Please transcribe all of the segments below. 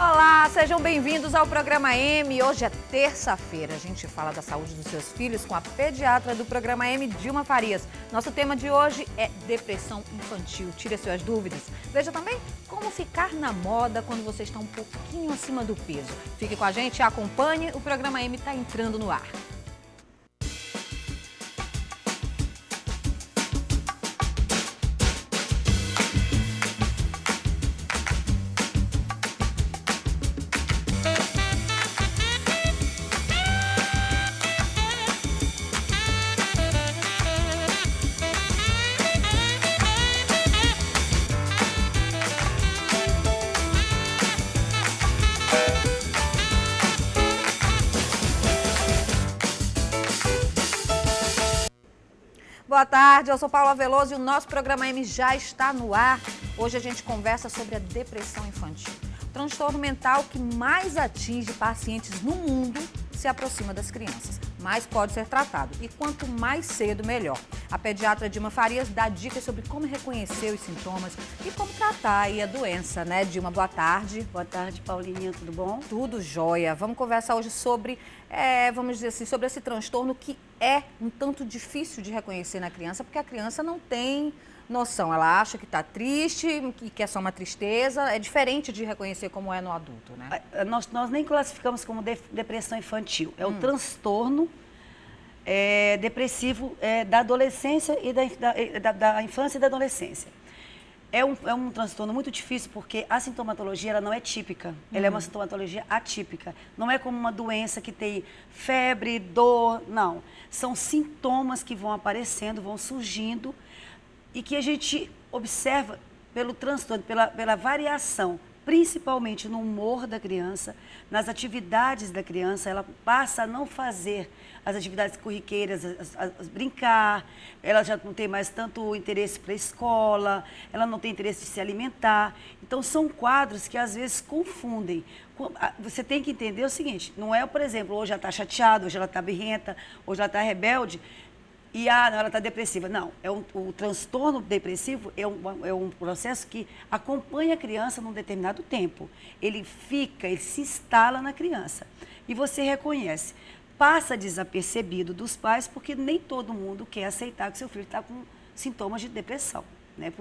Olá, sejam bem-vindos ao Programa M. Hoje é terça-feira. A gente fala da saúde dos seus filhos com a pediatra do Programa M, Dilma Farias. Nosso tema de hoje é depressão infantil. Tire as suas dúvidas. Veja também como ficar na moda quando você está um pouquinho acima do peso. Fique com a gente e acompanhe. O Programa M está entrando no ar. Boa tarde, eu sou Paula Veloso e o nosso Programa M já está no ar. Hoje a gente conversa sobre a depressão infantil. O transtorno mental que mais atinge pacientes no mundo se aproxima das crianças, mas pode ser tratado. E quanto mais cedo, melhor. A pediatra Dilma Farias dá dicas sobre como reconhecer os sintomas e como tratar aí a doença, né, Dilma? Boa tarde. Boa tarde, Paulinha, tudo bom? Tudo jóia. Vamos conversar hoje sobre, vamos dizer assim, sobre esse transtorno que é um tanto difícil de reconhecer na criança, porque a criança não tem noção. Ela acha que está triste e que é só uma tristeza. É diferente de reconhecer como é no adulto, né? Nós nem classificamos como depressão infantil. É o transtorno depressivo da adolescência e da infância e da adolescência. É um transtorno muito difícil porque a sintomatologia ela não é típica. Ela é uma sintomatologia atípica. Não é como uma doença que tem febre, dor, não. São sintomas que vão aparecendo, vão surgindo e que a gente observa pelo transtorno, pela variação, principalmente no humor da criança, nas atividades da criança. Ela passa a não fazer as atividades corriqueiras, brincar, ela já não tem mais tanto interesse para a escola, ela não tem interesse de se alimentar. Então, são quadros que às vezes confundem. Você tem que entender o seguinte, não é, por exemplo, hoje ela está chateada, hoje ela está birrenta, hoje ela está rebelde, e não, ela está depressiva. Não, o transtorno depressivo é um processo que acompanha a criança num determinado tempo. Ele se instala na criança. E você reconhece. Passa desapercebido dos pais, porque nem todo mundo quer aceitar que seu filho está com sintomas de depressão. Né?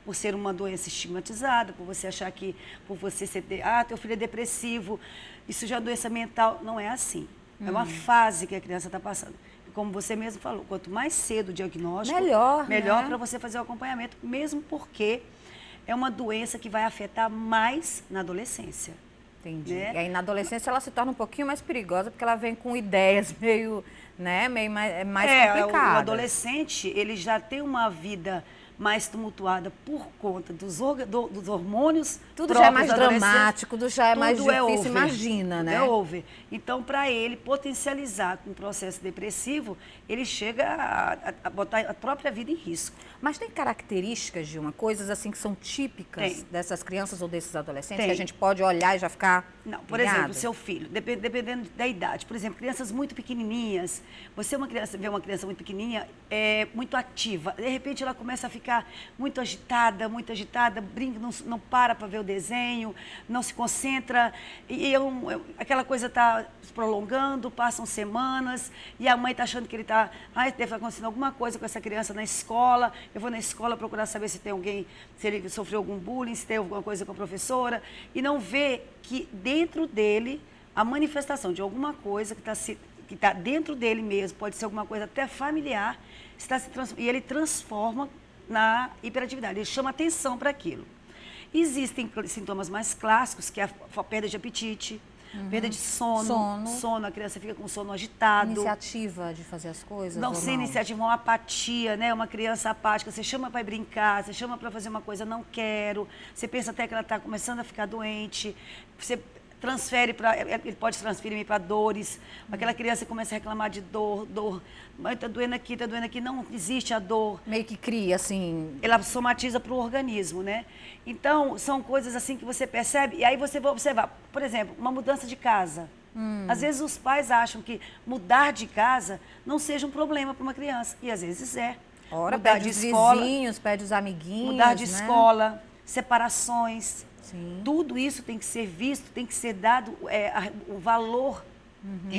Por ser uma doença estigmatizada, por você achar que, por você ser, teu filho é depressivo, isso já é doença mental. Não é assim. É uma fase que a criança está passando. Como você mesmo falou, quanto mais cedo o diagnóstico, melhor né? Para você fazer o acompanhamento, mesmo porque é uma doença que vai afetar mais na adolescência. Entendi. Né? E aí na adolescência ela se torna um pouquinho mais perigosa, porque ela vem com ideias meio mais complicadas. O adolescente, ele já tem uma vida mais tumultuada por conta dos hormônios. Tudo já é mais dramático, tudo já é mais difícil, imagina, né? É over. Então, para ele potencializar com um processo depressivo, ele chega a botar a própria vida em risco. Mas tem características, Dilma, coisas assim que são típicas dessas crianças ou desses adolescentes, que a gente pode olhar e já ficar Não, por ligado? exemplo, seu filho, dependendo da idade. Por exemplo, crianças muito pequenininhas. Você vê uma criança muito pequenininha, muito ativa. De repente, ela começa a ficar muito agitada, brinca, não para ver o desenho, não se concentra. Aquela coisa está se prolongando, passam semanas, e a mãe está achando que ele está... deve estar acontecendo alguma coisa com essa criança na escola. Eu vou na escola procurar saber se tem alguém, se ele sofreu algum bullying, se tem alguma coisa com a professora, e não vê que dentro dele, a manifestação de alguma coisa que está dentro dele mesmo, pode ser alguma coisa até familiar, e ele transforma na hiperatividade, ele chama atenção para aquilo. Existem sintomas mais clássicos, que é a perda de apetite, perda de sono, a criança fica com sono agitado. Iniciativa de fazer as coisas? Não, sem iniciativa, uma apatia, né? Uma criança apática, você chama para ir brincar, você chama para fazer uma coisa, não quero, você pensa até que ela está começando a ficar doente, você transfere ele pode transferir para dores, aquela criança começa a reclamar de dor, está doendo aqui, não existe a dor. Meio que cria, assim... Ela somatiza para o organismo, né? Então, são coisas assim que você percebe, e aí você vai observar, por exemplo, uma mudança de casa. Às vezes os pais acham que mudar de casa não seja um problema para uma criança, e às vezes é. Ora, pede os vizinhos, pede os amiguinhos, mudar de escola, separações. Sim. Tudo isso tem que ser visto, tem que ser dado o valor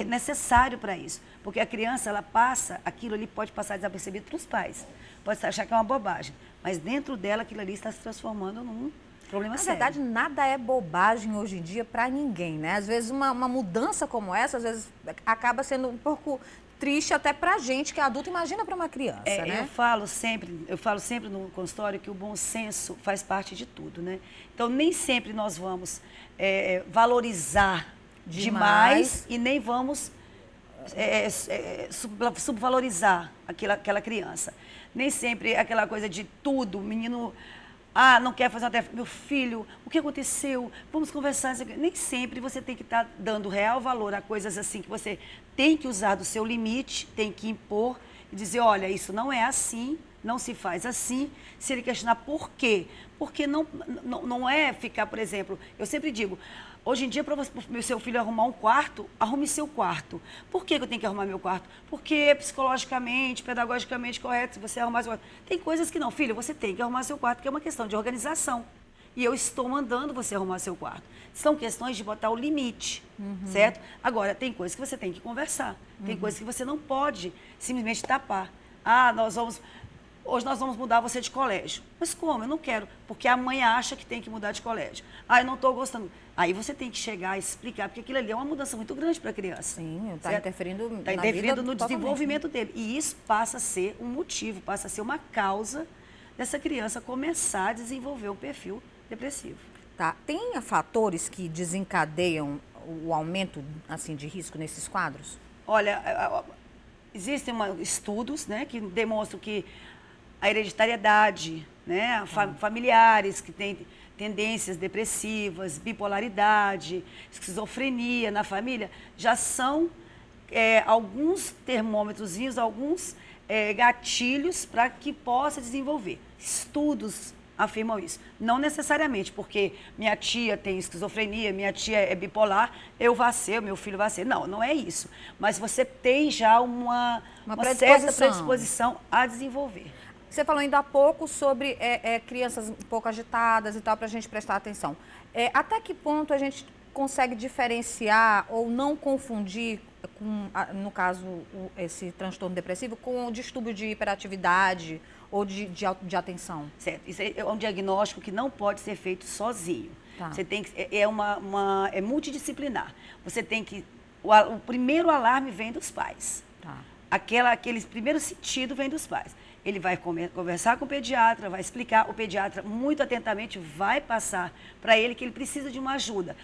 necessário para isso. Porque a criança, ela passa, aquilo ali pode passar desapercebido para os pais. Pode achar que é uma bobagem. Mas dentro dela, aquilo ali está se transformando num problema sério. Na verdade, nada é bobagem hoje em dia para ninguém, né? Às vezes uma mudança como essa, às vezes acaba sendo um pouco triste até para a gente que é adulto, imagina para uma criança, né? Eu falo sempre no consultório que o bom senso faz parte de tudo, né? Então, nem sempre nós vamos valorizar demais e nem vamos subvalorizar aquela criança. Nem sempre aquela coisa de tudo, o menino... não quer fazer uma tarefa. Meu filho, o que aconteceu? Vamos conversar. Nem sempre você tem que estar dando real valor a coisas assim que você tem que usar do seu limite, tem que impor e dizer, olha, isso não é assim, não se faz assim. Se ele questionar por quê? Porque não é ficar, por exemplo, eu sempre digo, hoje em dia, para o seu filho arrumar um quarto, arrume seu quarto. Por que eu tenho que arrumar meu quarto? Porque psicologicamente, pedagogicamente correto, se você arrumar seu quarto. Tem coisas que não, filho, você tem que arrumar seu quarto, que é uma questão de organização. E eu estou mandando você arrumar seu quarto. São questões de botar o limite, certo? Agora, tem coisas que você tem que conversar. Tem coisas que você não pode simplesmente tapar. Hoje nós vamos mudar você de colégio. Mas como? Eu não quero. Porque a mãe acha que tem que mudar de colégio. Eu não estou gostando. Aí você tem que chegar e explicar, porque aquilo ali é uma mudança muito grande para a criança. Sim, está interferindo no totalmente, desenvolvimento dele. E isso passa a ser um motivo, passa a ser uma causa dessa criança começar a desenvolver um perfil depressivo. Tá. Tem fatores que desencadeiam o aumento assim, de risco nesses quadros? Olha, existem estudos, né, que demonstram que a hereditariedade, né, familiares que têm tendências depressivas, bipolaridade, esquizofrenia na família, já são alguns termômetrozinhos, alguns gatilhos para que possa desenvolver. Estudos afirmam isso. Não necessariamente, porque minha tia tem esquizofrenia, minha tia é bipolar, eu vá ser, meu filho vai ser. Não é isso. Mas você tem já uma certa predisposição a desenvolver. Você falou ainda há pouco sobre crianças um pouco agitadas e tal, para a gente prestar atenção. Até que ponto a gente consegue diferenciar ou não confundir, no caso, esse transtorno depressivo, com o distúrbio de hiperatividade ou de atenção? Certo. Isso é um diagnóstico que não pode ser feito sozinho. Tá. Você tem que, é multidisciplinar. Você tem que... O primeiro alarme vem dos pais. Tá. Aquele primeiro sentido vem dos pais. Ele vai conversar com o pediatra, vai explicar, o pediatra muito atentamente vai passar para ele que ele precisa de uma ajuda.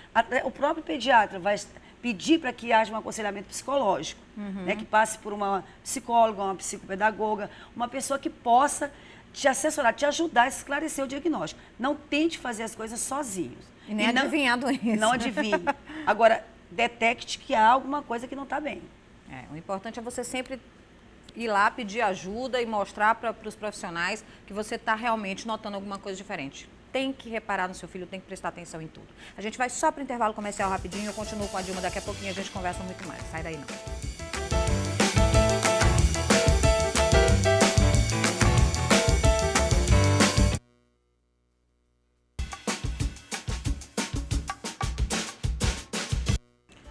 O próprio pediatra vai pedir para que haja um aconselhamento psicológico, né, que passe por uma psicóloga, uma psicopedagoga, uma pessoa que possa te assessorar, te ajudar a esclarecer o diagnóstico. Não tente fazer as coisas sozinhos. E nem adivinhar a doença. Não adivinhe. Agora, detecte que há alguma coisa que não está bem. O importante é você sempre ir lá pedir ajuda e mostrar para os profissionais que você está realmente notando alguma coisa diferente. Tem que reparar no seu filho, tem que prestar atenção em tudo. A gente vai só para o intervalo comercial rapidinho, eu continuo com a Dilma daqui a pouquinho, a gente conversa muito mais. Sai daí não.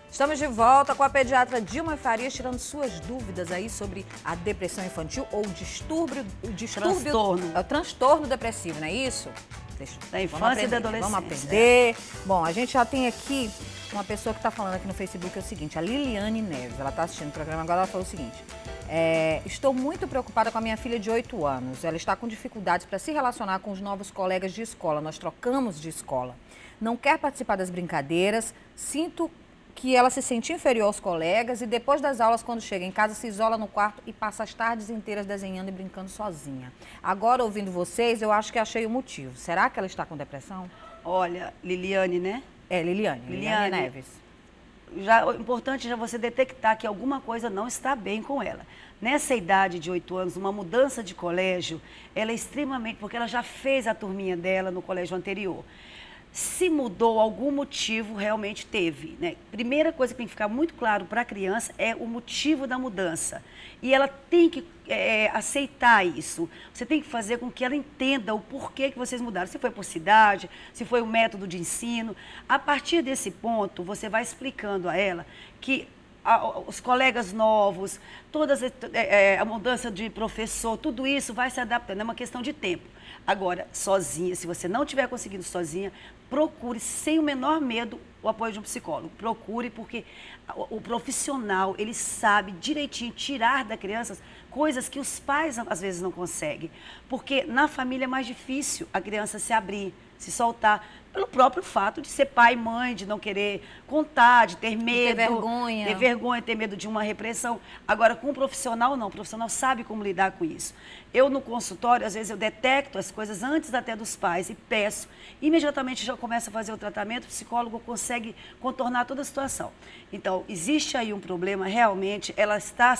Estamos de volta com a pediatra Dilma Farias, tirando suas dúvidas aí sobre a depressão infantil ou o transtorno depressivo, não é isso? Da infância e da adolescência. Vamos aprender. Bom, a gente já tem aqui uma pessoa que está falando aqui no Facebook, é o seguinte, a Liliane Neves, ela está assistindo o programa agora, ela falou o seguinte, estou muito preocupada com a minha filha de 8 anos, ela está com dificuldades para se relacionar com os novos colegas de escola, nós trocamos de escola, não quer participar das brincadeiras, sinto que ela se sente inferior aos colegas e depois das aulas, quando chega em casa, se isola no quarto e passa as tardes inteiras desenhando e brincando sozinha. Agora, ouvindo vocês, eu acho que achei o motivo. Será que ela está com depressão? Olha, Liliane, né? Liliane Neves. O importante é você detectar que alguma coisa não está bem com ela. Nessa idade de 8 anos, uma mudança de colégio, ela é extremamente... Porque ela já fez a turminha dela no colégio anterior. Se mudou, algum motivo realmente teve, né? Primeira coisa que tem que ficar muito claro para a criança é o motivo da mudança. E ela tem que aceitar isso. Você tem que fazer com que ela entenda o porquê que vocês mudaram. Se foi por cidade, se foi o método de ensino. A partir desse ponto, você vai explicando a ela que os colegas novos, a mudança de professor, tudo isso vai se adaptando, é uma questão de tempo. Agora, sozinha, se você não estiver conseguindo sozinha, procure, sem o menor medo, o apoio de um psicólogo. Procure, porque o profissional, ele sabe direitinho tirar da criança coisas que os pais, às vezes, não conseguem. Porque na família é mais difícil a criança se abrir, se soltar, pelo próprio fato de ser pai e mãe, de não querer contar, de ter medo. Ter vergonha. Ter medo de uma repressão. Agora, com um profissional, não. O profissional sabe como lidar com isso. Eu, no consultório, às vezes, eu detecto as coisas antes até dos pais e peço. Imediatamente já começa a fazer o tratamento, o psicólogo consegue contornar toda a situação. Então, existe aí um problema, realmente, ela está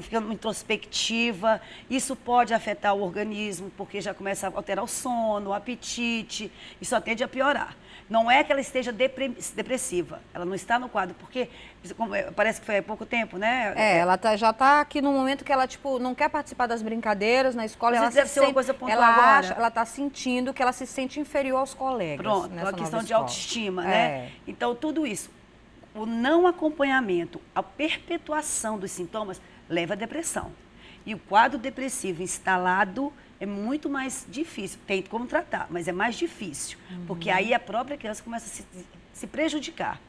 ficando introspectiva, isso pode afetar o organismo, porque já começa a alterar o sono, o apetite, isso só tende a piorar. Não é que ela esteja depressiva, ela não está no quadro, porque parece que foi há pouco tempo, né? Ela já está aqui no momento que ela, tipo, não quer participar das brincadeiras na escola. Mas ela deve ser uma coisa pontual agora. Ela está sentindo que ela se sente inferior aos colegas. Pronto, uma questão de autoestima, né? Então, tudo isso, o não acompanhamento, a perpetuação dos sintomas, leva à depressão. E o quadro depressivo instalado é muito mais difícil. Tem como tratar, mas é mais difícil. Porque aí a própria criança começa a se prejudicar.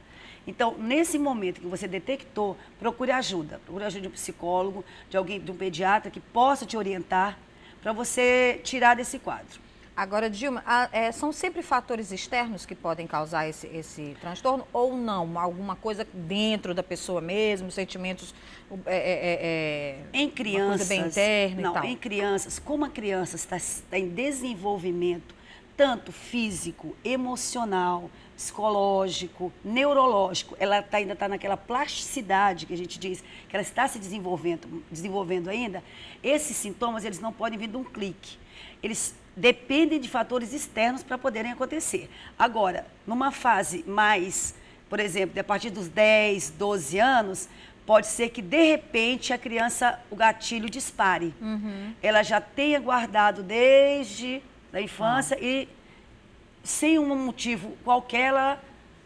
Então, nesse momento que você detectou, procure ajuda. Procure ajuda de um psicólogo, de um pediatra que possa te orientar para você tirar desse quadro. Agora, Dilma, são sempre fatores externos que podem causar esse transtorno ou não? Alguma coisa dentro da pessoa mesmo, sentimentos, em crianças, uma coisa bem interna não, e tal? Em crianças, como a criança está em desenvolvimento, tanto físico, emocional, psicológico, neurológico, ela ainda está naquela plasticidade que a gente diz, que ela está se desenvolvendo ainda, esses sintomas eles não podem vir de um clique. Eles dependem de fatores externos para poderem acontecer. Agora, numa fase mais, por exemplo, a partir dos 10, 12 anos, pode ser que, de repente, a criança, o gatilho dispare. Ela já tenha guardado desde a infância e, sem um motivo qualquer, ela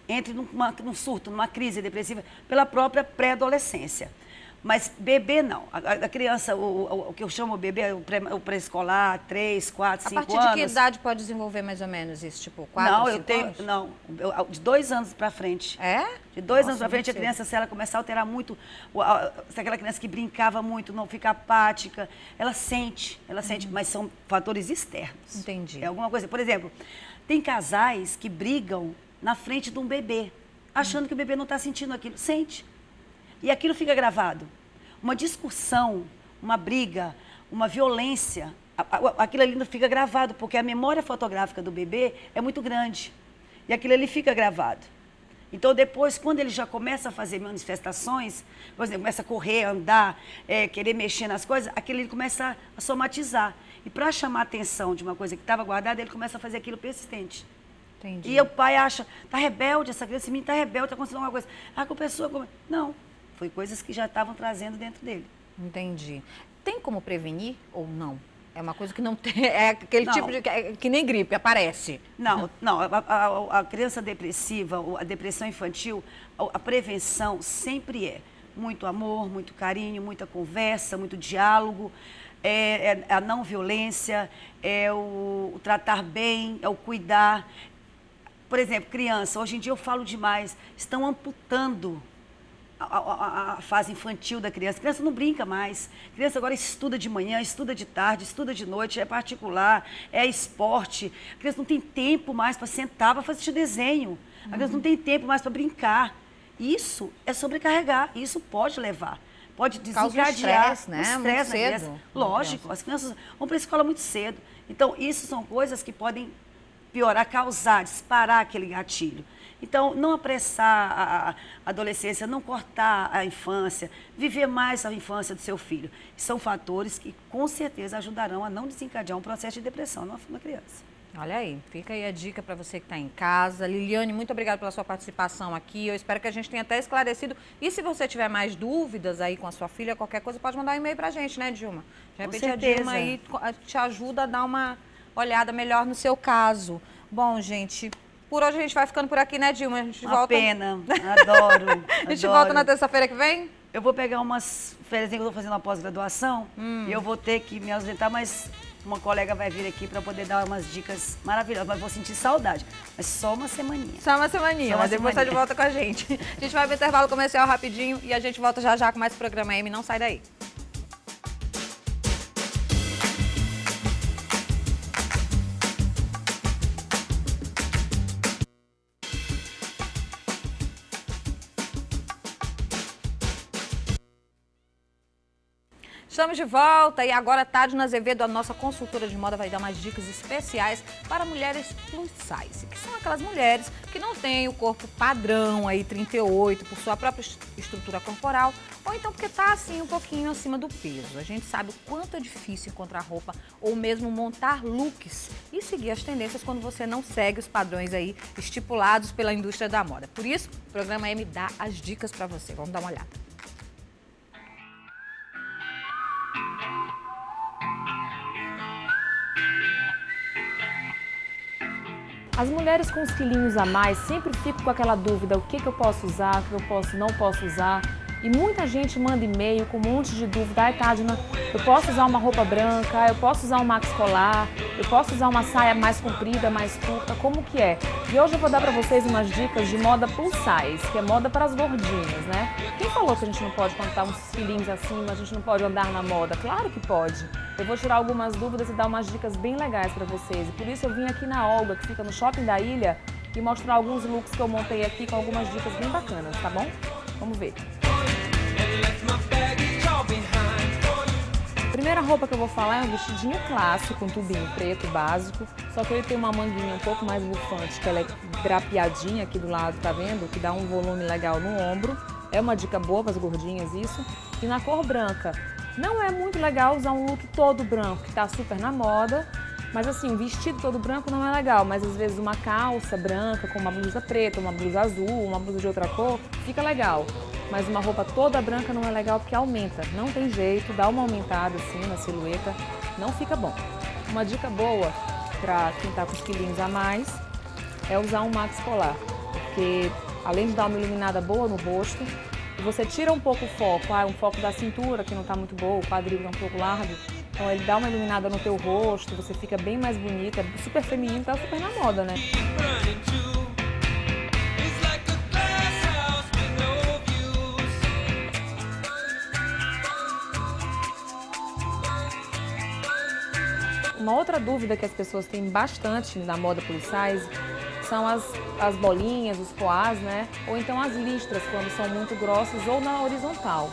entre num surto, numa crise depressiva, pela própria pré-adolescência. Mas bebê não. A criança, o que eu chamo bebê, o pré-escolar, 3, 4, 5 anos. A partir de que idade pode desenvolver mais ou menos isso? Tipo, 4, 5 anos? Não, de 2 anos para frente. É? De 2 anos para frente, a criança, se ela começar a alterar muito, se aquela criança que brincava muito, não fica apática, ela sente, mas são fatores externos. Entendi. É alguma coisa. Por exemplo, tem casais que brigam na frente de um bebê, achando que o bebê não está sentindo aquilo. Sente. E aquilo fica gravado. Uma discussão, uma briga, uma violência, aquilo ali não fica gravado, porque a memória fotográfica do bebê é muito grande. E aquilo ali fica gravado. Então, depois, quando ele já começa a fazer manifestações, por exemplo, começa a correr, andar, querer mexer nas coisas, aquilo ele começa a somatizar. E para chamar a atenção de uma coisa que estava guardada, ele começa a fazer aquilo persistente. Entendi. E o pai acha, está rebelde, essa criança, esse menino está rebelde, está acontecendo alguma coisa. Ah, com a pessoa... Não. Foi coisas que já estavam trazendo dentro dele. Entendi. Tem como prevenir ou não? É uma coisa que não tem... É aquele tipo de... que nem gripe, aparece. Não. A criança depressiva, a depressão infantil, a prevenção sempre é muito amor, muito carinho, muita conversa, muito diálogo, é a não violência, é o tratar bem, é o cuidar. Por exemplo, criança, hoje em dia eu falo demais, estão amputando a fase infantil da criança. A criança não brinca mais. A criança agora estuda de manhã, estuda de tarde, estuda de noite, é particular, é esporte. A criança não tem tempo mais para sentar, para fazer desenho. A criança não tem tempo mais para brincar. Isso é sobrecarregar. Isso pode levar. Pode desencadear estresse, né? Estresse na criança. Lógico, as crianças vão para a escola muito cedo. Então, isso são coisas que podem piorar, causar, disparar aquele gatilho. Então, não apressar a adolescência, não cortar a infância, viver mais a infância do seu filho. São fatores que, com certeza, ajudarão a não desencadear um processo de depressão na criança. Olha aí, fica aí a dica para você que está em casa. Liliane, muito obrigada pela sua participação aqui. Eu espero que a gente tenha até esclarecido. E se você tiver mais dúvidas aí com a sua filha, qualquer coisa, pode mandar um e-mail para a gente, né, Dilma? De repente a Dilma aí te ajuda a dar uma olhada melhor no seu caso. Bom, gente, por hoje a gente vai ficando por aqui, né, Dilma? A gente volta... pena, adoro. A gente volta na terça-feira que vem? Eu vou pegar umas férias que eu estou fazendo uma pós-graduação e eu vou ter que me ausentar, mas uma colega vai vir aqui para poder dar umas dicas maravilhosas. Mas vou sentir saudade. Mas só uma semaninha. Só uma semaninha, mas depois está de volta com a gente. A gente vai para o intervalo comercial rapidinho e a gente volta já já com mais programa M. Não sai daí. Estamos de volta e agora a Tadna Azevedo, a nossa consultora de moda, vai dar umas dicas especiais para mulheres plus size, que são aquelas mulheres que não têm o corpo padrão, aí 38, por sua própria estrutura corporal, ou então porque está assim um pouquinho acima do peso. A gente sabe o quanto é difícil encontrar roupa ou mesmo montar looks e seguir as tendências quando você não segue os padrões aí estipulados pela indústria da moda. Por isso, o programa M dá as dicas para você. Vamos dar uma olhada. As mulheres com os quilinhos a mais sempre ficam com aquela dúvida, o que eu posso usar, o que eu não posso usar. E muita gente manda e-mail com um monte de dúvida. Ai, Tadna, eu posso usar uma roupa branca, eu posso usar um max colar, eu posso usar uma saia mais comprida, mais curta, como que é? E hoje eu vou dar pra vocês umas dicas de moda plus size, que é moda para as gordinhas, né? Quem falou que a gente não pode contar uns quilinhos acima, a gente não pode andar na moda? Claro que pode. Eu vou tirar algumas dúvidas e dar umas dicas bem legais pra vocês. E por isso eu vim aqui na Olga, que fica no Shopping da Ilha, e mostrar alguns looks que eu montei aqui com algumas dicas bem bacanas, tá bom? Vamos ver. A primeira roupa que eu vou falar é um vestidinho clássico, um tubinho preto básico, só que ele tem uma manguinha um pouco mais bufante, que ela é drapeadinha aqui do lado, tá vendo? Que dá um volume legal no ombro. É uma dica boa para as gordinhas isso. E na cor branca. Não é muito legal usar um look todo branco, que tá super na moda, mas assim, um vestido todo branco não é legal, mas às vezes uma calça branca com uma blusa preta, uma blusa azul, uma blusa de outra cor, fica legal. Mas uma roupa toda branca não é legal porque aumenta, não tem jeito, dá uma aumentada assim na silhueta, não fica bom. Uma dica boa para quem tá com os quilinhos a mais é usar um max colar, porque além de dar uma iluminada boa no rosto, você tira um pouco o foco, um foco da cintura que não tá muito boa, o quadril é um pouco largo, então ele dá uma iluminada no teu rosto, você fica bem mais bonita, super feminino, tá super na moda, né? Uma outra dúvida que as pessoas têm bastante na moda plus size são as bolinhas, os poás, né? Ou então as listras, quando são muito grossas ou na horizontal.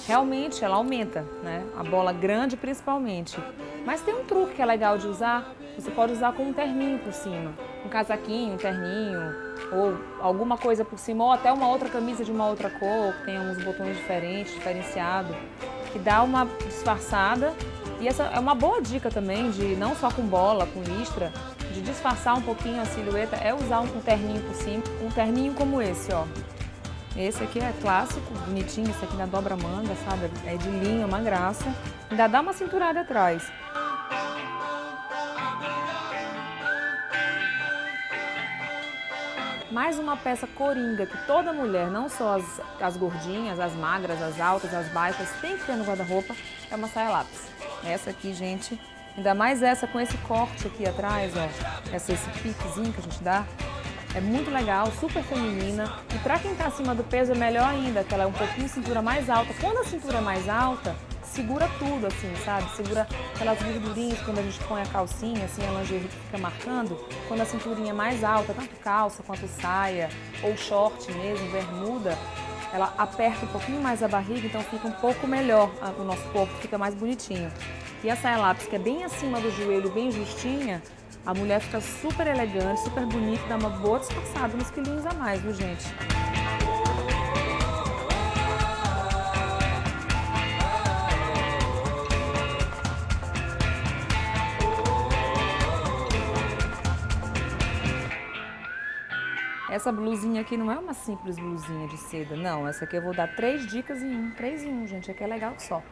Realmente ela aumenta, né? A bola grande principalmente. Mas tem um truque que é legal de usar. Você pode usar com um terninho por cima. Um casaquinho, um terninho, ou alguma coisa por cima, ou até uma outra camisa de uma outra cor, que tenha uns botões diferentes, diferenciado, que dá uma disfarçada. E essa é uma boa dica também, de não só com bola, com listra, de disfarçar um pouquinho a silhueta, é usar um terninho por cima. Um terninho como esse, ó. Esse aqui é clássico, bonitinho, esse aqui ainda dobra a manga, sabe? É de linho, uma graça. Ainda dá uma cinturada atrás. Mais uma peça coringa que toda mulher, não só as gordinhas, as magras, as altas, as baixas, tem que ter no guarda-roupa, é uma saia lápis. Essa aqui, gente, ainda mais essa com esse corte aqui atrás, ó, esse piquezinho que a gente dá, é muito legal, super feminina. E pra quem tá acima do peso é melhor ainda, que ela é um pouquinho cintura mais alta. Quando a cintura é mais alta, segura tudo, assim, sabe? Segura aquelas gordurinhas quando a gente põe a calcinha, assim, a lingerie que fica marcando. Quando a cinturinha é mais alta, tanto calça quanto saia, ou short mesmo, bermuda, ela aperta um pouquinho mais a barriga, então fica um pouco melhor o nosso corpo, fica mais bonitinho. E a saia lápis, que é bem acima do joelho, bem justinha, a mulher fica super elegante, super bonita, dá uma boa disfarçada nos quilinhos a mais, viu, gente? Essa blusinha aqui não é uma simples blusinha de seda, não. Essa aqui eu vou dar 3 dicas em 1, 3 em 1, gente. Aqui é legal que só.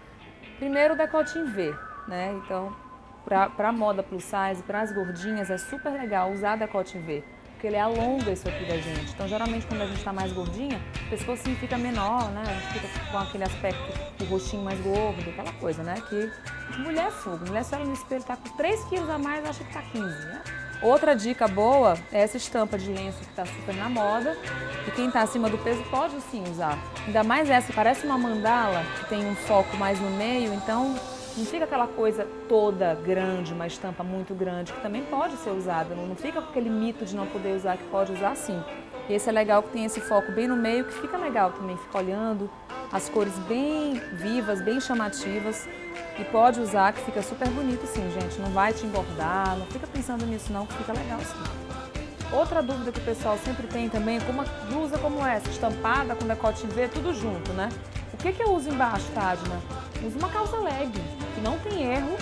Primeiro, o decote em V, né? Então, pra moda plus size, para as gordinhas, é super legal usar decote em V, porque ele alonga isso aqui da gente. Então, geralmente, quando a gente tá mais gordinha, o pescocinho fica menor, né? A gente fica com aquele aspecto, o rostinho mais gordo, aquela coisa, né? Que mulher é fogo. Mulher, se olha no espelho, tá com 3 quilos a mais, acha que tá 15, né? Outra dica boa é essa estampa de lenço que está super na moda. E quem está acima do peso pode sim usar. Ainda mais essa, parece uma mandala, que tem um foco mais no meio, então não fica aquela coisa toda grande, uma estampa muito grande, que também pode ser usada. Não fica com aquele mito de não poder usar, que pode usar sim. E esse é legal que tem esse foco bem no meio, que fica legal também, fica olhando as cores bem vivas, bem chamativas. E pode usar, que fica super bonito sim, gente. Não vai te engordar, não fica pensando nisso não, que fica legal sim. Outra dúvida que o pessoal sempre tem também é com uma blusa como essa, estampada, com decote V, tudo junto, né? O que eu uso embaixo, Tadna? Uso uma calça leg, que não tem erro,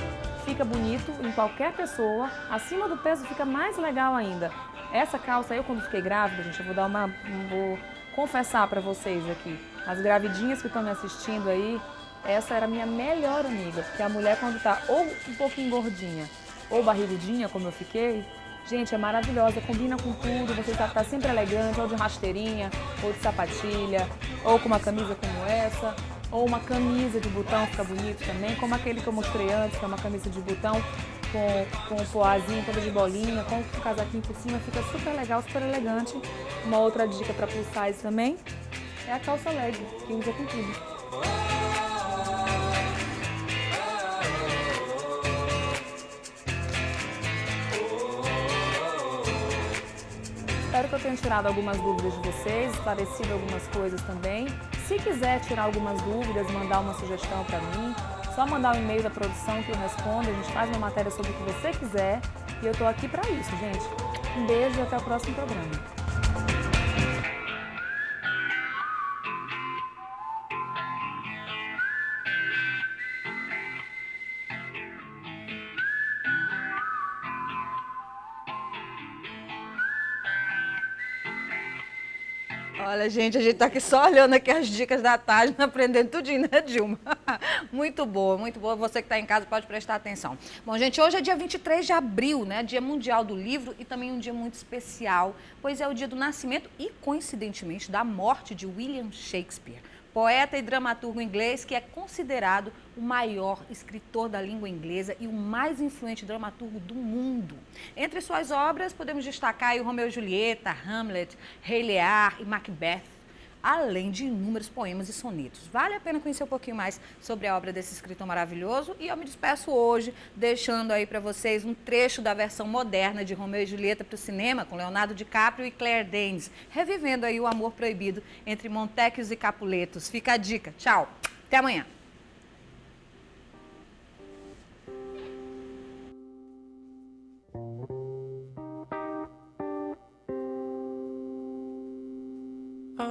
fica bonito em qualquer pessoa. Acima do peso fica mais legal ainda. Essa calça, eu quando fiquei grávida, gente, eu vou confessar pra vocês aqui. As gravidinhas que estão me assistindo aí, essa era a minha melhor amiga, porque a mulher quando tá ou um pouquinho gordinha ou barrigudinha, como eu fiquei, gente, é maravilhosa, combina com tudo, você sabe, tá sempre elegante, ou de rasteirinha, ou de sapatilha, ou com uma camisa como essa, ou uma camisa de botão, fica bonito também, como aquele que eu mostrei antes, que é uma camisa de botão com um poazinho toda de bolinha, com um casaquinho por cima, fica super legal, super elegante. Uma outra dica para plus size também é a calça leg, que usa com tudo. Espero que eu tenha tirado algumas dúvidas de vocês, esclarecido algumas coisas também. Se quiser tirar algumas dúvidas, mandar uma sugestão para mim, só mandar um e-mail da produção que eu respondo, a gente faz uma matéria sobre o que você quiser e eu tô aqui para isso, gente. Um beijo e até o próximo programa. Olha, gente, a gente tá aqui só olhando aqui as dicas da tarde, aprendendo tudinho, né, Dilma? Muito boa, muito boa. Você que está em casa pode prestar atenção. Bom, gente, hoje é dia 23 de abril, né? Dia Mundial do Livro e também um dia muito especial, pois é o dia do nascimento e, coincidentemente, da morte de William Shakespeare, poeta e dramaturgo inglês que é considerado o maior escritor da língua inglesa e o mais influente dramaturgo do mundo. Entre suas obras, podemos destacar aí o Romeu e Julieta, Hamlet, Rei Lear e Macbeth, além de inúmeros poemas e sonetos. Vale a pena conhecer um pouquinho mais sobre a obra desse escritor maravilhoso e eu me despeço hoje deixando aí para vocês um trecho da versão moderna de Romeu e Julieta para o cinema com Leonardo DiCaprio e Claire Danes, revivendo aí o amor proibido entre Montecchios e Capuletos. Fica a dica. Tchau. Até amanhã. I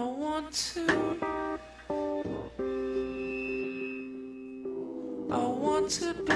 want to be